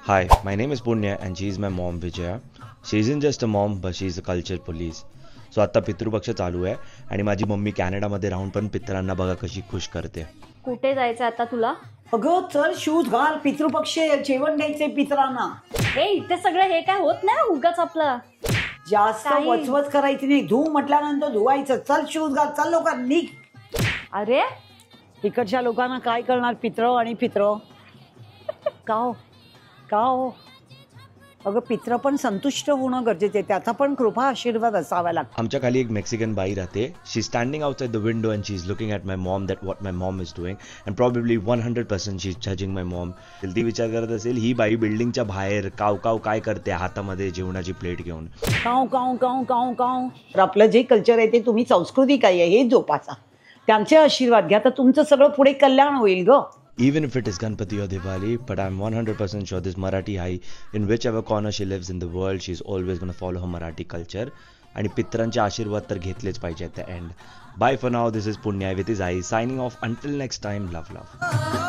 Hi, my name is Punya and she is my mom Vijaya. She isn't just a mom but she is a culture police. So आता पितृपक्ष चालू आहे आणि माझी mummy कॅनडामध्ये राहून पण पितरांना बघा कशी खुश करते. कुठे जायचं आता तुला? अगं चल शूज घाल, पितृपक्ष जेवण द्यायचे पितरांना. हे इथे सगळं हे काय होत नाही उगाच आपलं. जास्त वचवच करायची नाही, धू म्हटल्यानंतर धुवायचं. चल शूज घाल, चल लोक निघ. अरे इकडच्या लोकांना काय करणार पित्र आणि पित्र. का हो का हो अगं पित्र पण संतुष्ट होणं गरजेचे, त्याचा पण कृपा आशीर्वाद असावा लागतो. आमच्या खाली एक मेक्सिकन बाई राहते. She is standing outside the window and she is looking at my mom that what my mom is doing and probably 100% she is judging my mom. ती विचार करत असेल ही बाई बिल्डिंगच्या बाहेर काव काव काय करते हातामध्ये जेवणाची प्लेट घेऊन. काव काव काव काव काव. तर आपलं जे कल्चर आहे ते तुम्ही संस्कृती काय आहे हे जोपासा, त्यांचे आशीर्वाद घ्या, तर तुमचं सगळं पुढे कल्याण होईल ग. Even if it is Ganpati or Diwali, but I'm 100% sure this Marathi Hai, in whichever corner she lives in the world, she's always going to follow her Marathi culture. आणि पित्रांचे आशीर्वाद तर घेतलेच पाहिजे at the end. Bye for now, this is Punya with his Ai, signing off until next time, love.